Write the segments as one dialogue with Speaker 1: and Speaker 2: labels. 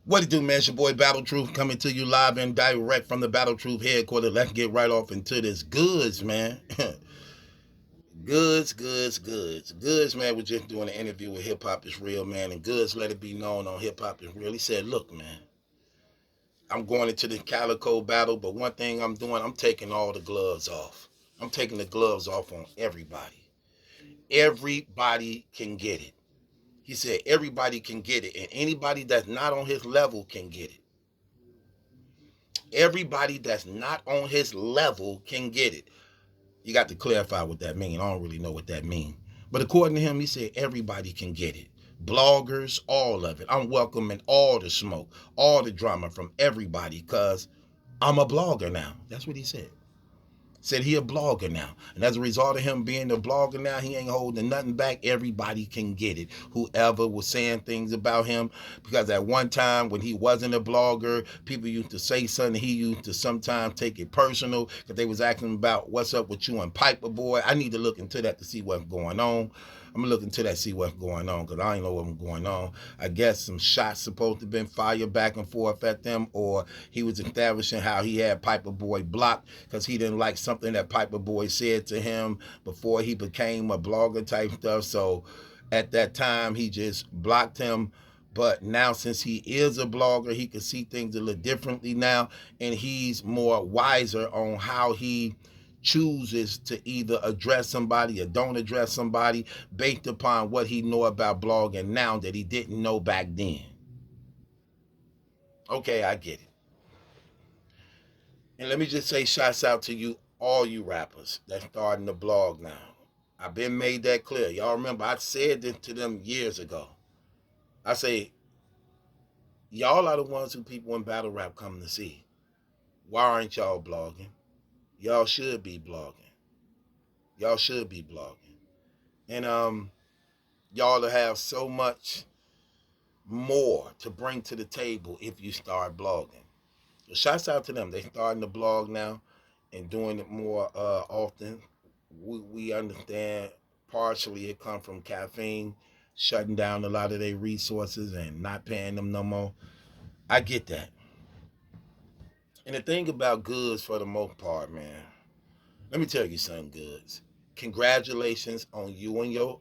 Speaker 1: What it do, man? It's your boy Battle Truth coming to you live and direct from the Battle Truth headquarters. Let's get right off into this Goodz, man. Goodz, man. We're just doing an interview with Hip Hop is Real, man. And Goodz let it be known on Hip Hop is Real. He said, look, man, I'm going into the Calico battle, but one thing I'm doing, I'm taking all the gloves off. I'm taking the gloves off on everybody. Everybody can get it. He said everybody can get it, and anybody that's not on his level can get it. Everybody that's not on his level can get it. You got to clarify what that means. I don't really know what that means. But according to him, he said everybody can get it. Bloggers, all of it. I'm welcoming all the smoke, all the drama from everybody because I'm a blogger now. That's what he said. Said he a blogger now. And as a result of him being a blogger now, he ain't holding nothing back. Everybody can get it. Whoever was saying things about him. Because at one time when he wasn't a blogger, people used to say something. He used to sometimes take it personal. Because they was asking about what's up with you and Piper Boy. I need to look into that to see what's going on. I'm gonna look into that, see what's going on, because I ain't know what's going on. I guess some shots supposed to have been fired back and forth at them, or he was establishing how he had Piper Boy blocked because he didn't like something that Piper Boy said to him before he became a blogger type stuff. So at that time, he just blocked him. But now, since he is a blogger, he can see things a little differently now, and he's more wiser on how he chooses to either address somebody or don't address somebody based upon what he know about blogging now that he didn't know back then. Okay, I get it. And let me just say shouts out to you, all you rappers that's starting to blog now. I've been made that clear. Y'all remember I said this to them years ago. I say, y'all are the ones who people in battle rap come to see. Why aren't y'all blogging? Y'all should be blogging. Y'all should be blogging. And y'all to have so much more to bring to the table if you start blogging. So shouts out to them. They starting to blog now and doing it more often. We understand partially it come from caffeine shutting down a lot of their resources and not paying them no more. I get that. And the thing about Goodz for the most part, man, let me tell you something, Goodz. Congratulations on you and your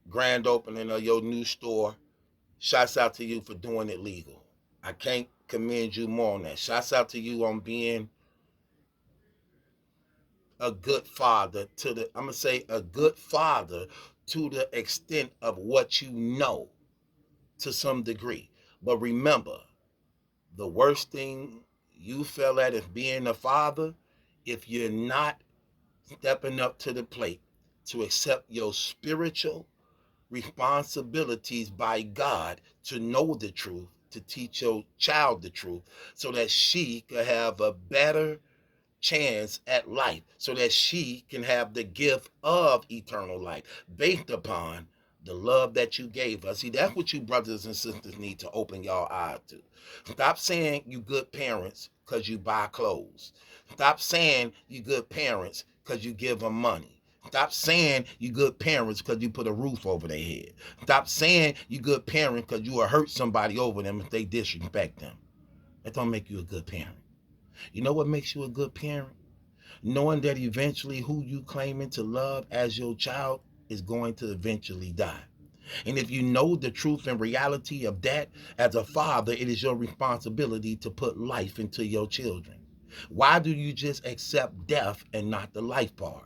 Speaker 1: grand opening of your new store. Shouts out to you for doing it legal. I can't commend you more on that. Shouts out to you on being a good father to the, I'm going to say a good father to the extent of what you know to some degree. But remember, the worst thing you fell at is being a father if you're not stepping up to the plate to accept your spiritual responsibilities by God to know the truth, to teach your child the truth, so that she could have a better chance at life, so that she can have the gift of eternal life based upon the love that you gave us. See, that's what you brothers and sisters need to open your eyes to. Stop saying you good parents because you buy clothes. Stop saying you good parents because you give them money. Stop saying you good parents because you put a roof over their head. Stop saying you good parents because you will hurt somebody over them if they disrespect them. That don't make you a good parent. You know what makes you a good parent? Knowing that eventually who you claiming to love as your child is going to eventually die. And if you know the truth and reality of that, as a father, it is your responsibility to put life into your children. Why do you just accept death and not the life part?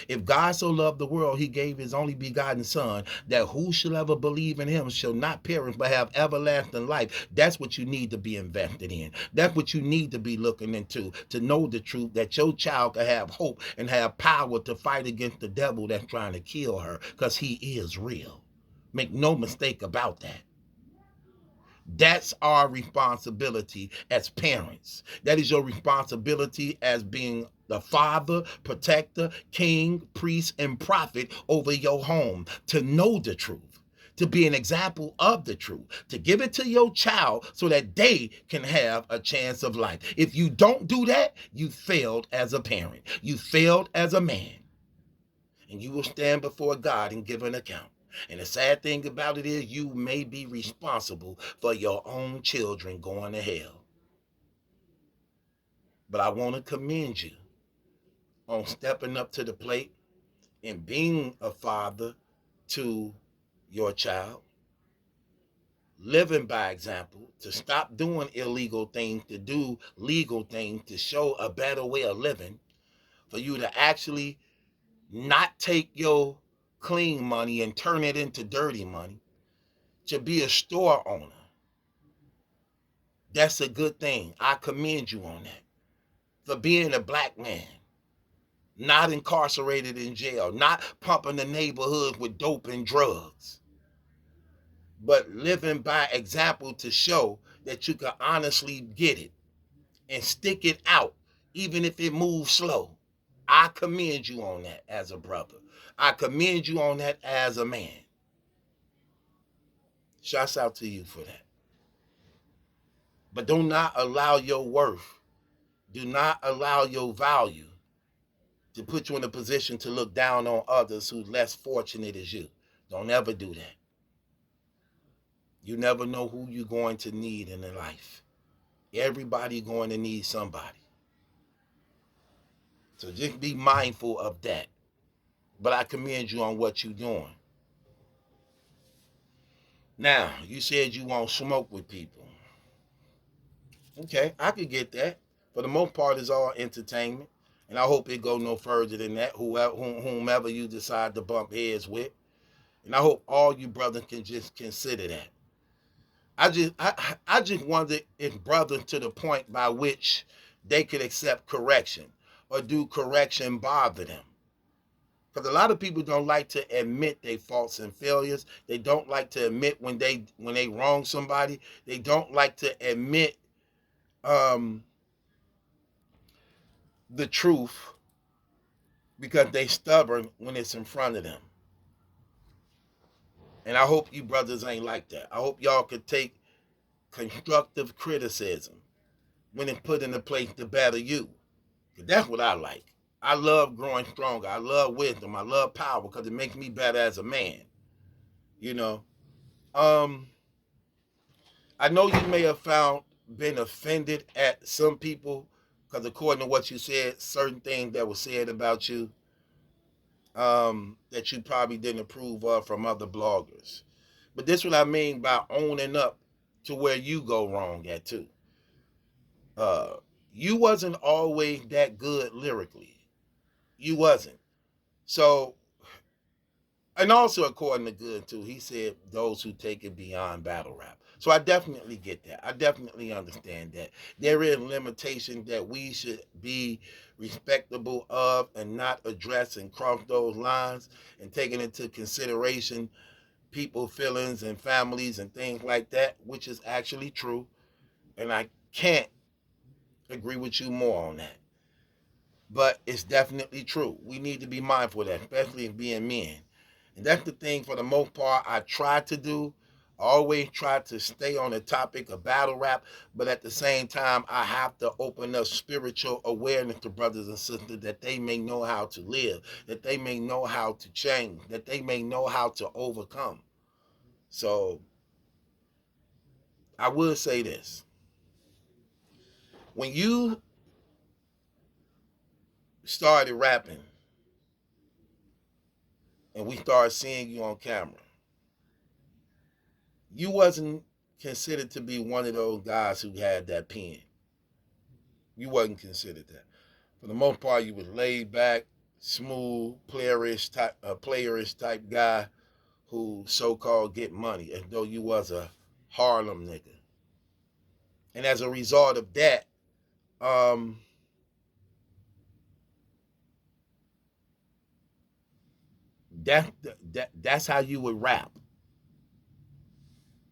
Speaker 1: If God so loved the world, he gave his only begotten son, that who shall ever believe in him shall not perish but have everlasting life. That's what you need to be invested in. That's what you need to be looking into, to know the truth, that your child can have hope and have power to fight against the devil that's trying to kill her, because he is real. Make no mistake about that. That's our responsibility as parents. That is your responsibility as being the father, protector, king, priest, and prophet over your home, to know the truth, to be an example of the truth, to give it to your child so that they can have a chance of life. If you don't do that, you failed as a parent. You failed as a man. And you will stand before God and give an account. And the sad thing about it is you may be responsible for your own children going to hell. But I want to commend you on stepping up to the plate and being a father to your child, living by example, to stop doing illegal things, to do legal things, to show a better way of living, for you to actually not take your clean money and turn it into dirty money, to be a store owner. That's a good thing. I commend you on that. For being a black man, not incarcerated in jail, not pumping the neighborhood with dope and drugs, but living by example to show that you can honestly get it and stick it out, even if it moves slow. I commend you on that as a brother. I commend you on that as a man. Shouts out to you for that. But do not allow your worth, do not allow your value to put you in a position to look down on others who less fortunate as you. Don't ever do that. You never know who you're going to need in life. Everybody going to need somebody. So just be mindful of that. But I commend you on what you're doing. Now, you said you won't smoke with people. Okay, I could get that. For the most part, it's all entertainment. And I hope it go no further than that, whomever you decide to bump heads with. And I hope all you brothers can just consider that. I just wonder if brothers to the point by which they could accept correction or do correction bother them. Because a lot of people don't like to admit their faults and failures. They don't like to admit when they wrong somebody. They don't like to admit the truth because they stubborn when it's in front of them. And I hope you brothers ain't like that. I hope y'all could take constructive criticism when it's put into place to better you. Because that's what I like. I love growing stronger. I love wisdom. I love power because it makes me better as a man. You know. I know you may have been offended at some people because according to what you said, certain things that were said about you that you probably didn't approve of from other bloggers. But this is what I mean by owning up to where you go wrong at too. Uh, you wasn't always that good lyrically. You wasn't. So, and also according to Good too, he said those who take it beyond battle rap. So I definitely get that. I definitely understand that. There is limitation that we should be respectable of and not address and cross those lines and taking into consideration people feelings and families and things like that, which is actually true. And I can't agree with you more on that. But it's definitely true. We need to be mindful of that, especially in being men. And that's the thing for the most part I try to do. I always try to stay on the topic of battle rap, but at the same time, I have to open up spiritual awareness to brothers and sisters that they may know how to live, that they may know how to change, that they may know how to overcome. So I will say this. When you started rapping and we started seeing you on camera, you wasn't considered to be one of those guys who had that pen. You wasn't considered that. For the most part, you was laid back, smooth, playerish type guy who so-called get money, as though you was a Harlem nigga. And as a result of that, um, that's how you would rap.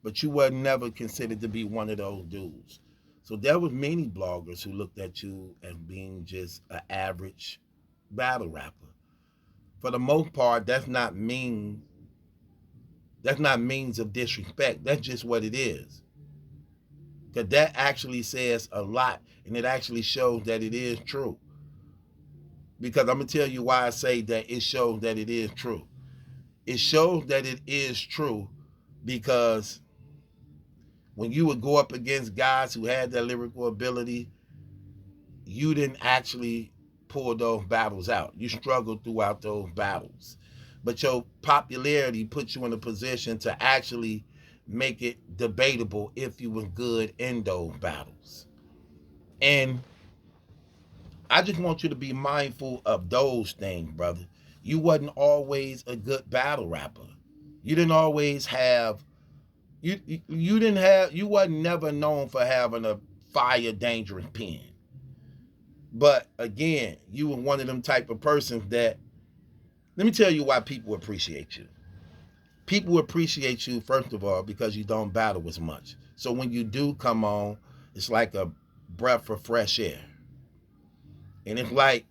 Speaker 1: But you were never considered to be one of those dudes. So there was many bloggers who looked at you as being just an average battle rapper. For the most part, that's not means of disrespect. That's just what it is. Because that actually says a lot, and it actually shows that it is true. Because I'm gonna tell you why I say that it shows that it is true. It shows that it is true because when you would go up against guys who had that lyrical ability, you didn't actually pull those battles out. You struggled throughout those battles. But your popularity puts you in a position to actually make it debatable if you were good in those battles. And I just want you to be mindful of those things, brother. You wasn't always a good battle rapper. You didn't always have you didn't have you wasn't never known for having a fire dangerous pen. But again, you were one of them type of persons that, let me tell you why people appreciate you. People appreciate you, first of all, because you don't battle as much. So when you do come on, it's like a breath of fresh air. And it's like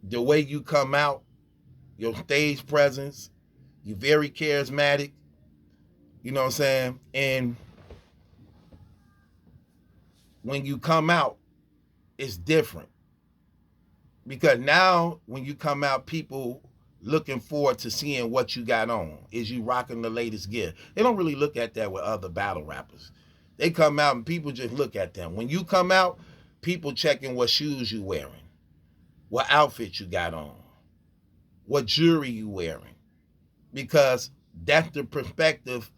Speaker 1: the way you come out, your stage presence, you're very charismatic, you know what I'm saying? And when you come out, it's different. Because now when you come out, people looking forward to seeing what you got on. Is you rocking the latest gear? They don't really look at that with other battle rappers. They come out and people just look at them. When you come out, people checking what shoes you wearing, what outfit you got on, what jewelry you wearing. Because that's the perspective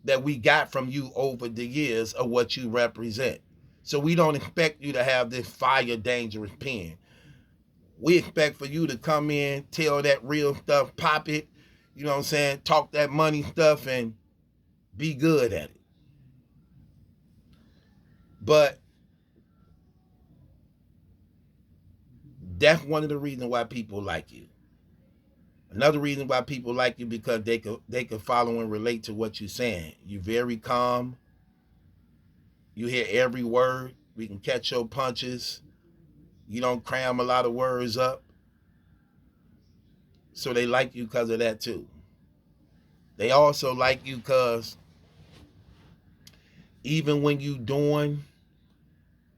Speaker 1: that we got from you over the years of what you represent. So we don't expect you to have this fire dangerous pen. We expect for you to come in, tell that real stuff, pop it, you know what I'm saying, talk that money stuff and be good at it. But that's one of the reasons why people like you. Another reason why people like you because they could follow and relate to what you're saying. You're very calm. You hear every word. We can catch your punches. You don't cram a lot of words up. So they like you because of that too. They also like you because even when you doing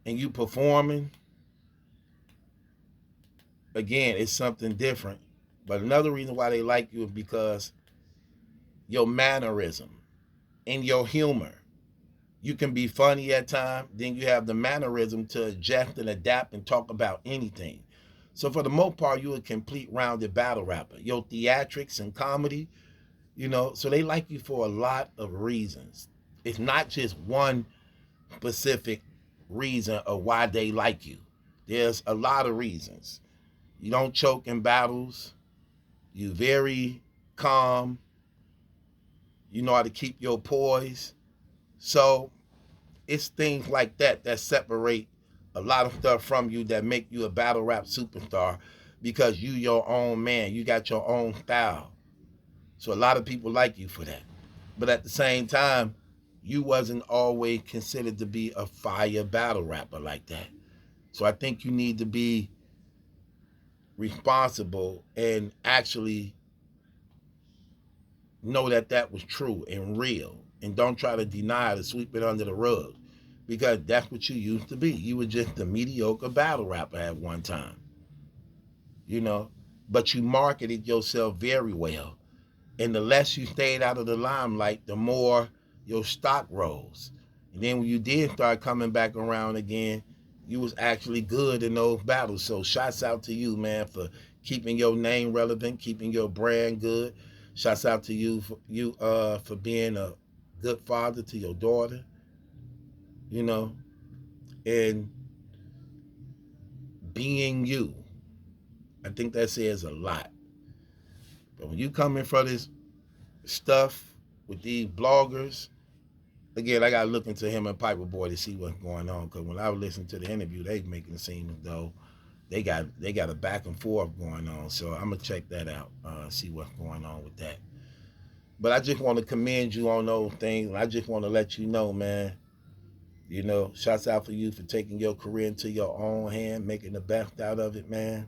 Speaker 1: and you performing, again, it's something different. But another reason why they like you is because your mannerism and your humor. You can be funny at times, then you have the mannerism to adjust and adapt and talk about anything. So for the most part, you're a complete rounded battle rapper. Your theatrics and comedy, so they like you for a lot of reasons. It's not just one specific reason of why they like you. There's a lot of reasons. You don't choke in battles. You're very calm. You know how to keep your poise. So it's things like that separate a lot of stuff from you that make you a battle rap superstar because you your own man. You got your own style. So a lot of people like you for that. But at the same time, you wasn't always considered to be a fire battle rapper like that. So I think you need to be responsible and actually know that that was true and real. And don't try to deny it or sweep it under the rug. Because that's what you used to be. You were just a mediocre battle rapper at one time. You know? But you marketed yourself very well. And the less you stayed out of the limelight, the more your stock rose. And then when you did start coming back around again, you was actually good in those battles. So shouts out to you, man, for keeping your name relevant, keeping your brand good. Shouts out to you for being a good father to your daughter, and being you. I think that says a lot. But when you come in front of this stuff with these bloggers, again, I got to look into him and Piper Boy to see what's going on. Because when I was listening to the interview, they making it seem as though they got a back and forth going on. So I'm going to check that out, see what's going on with that. But I just want to commend you on those things. And I just want to let you know, man, shouts out for you for taking your career into your own hand, making the best out of it, man.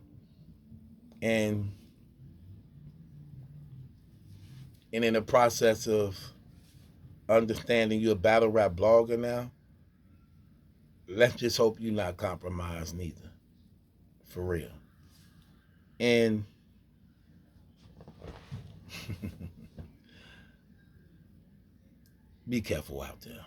Speaker 1: And in the process of understanding you're a battle rap blogger now, let's just hope you're not compromised neither. For real. And be careful out there.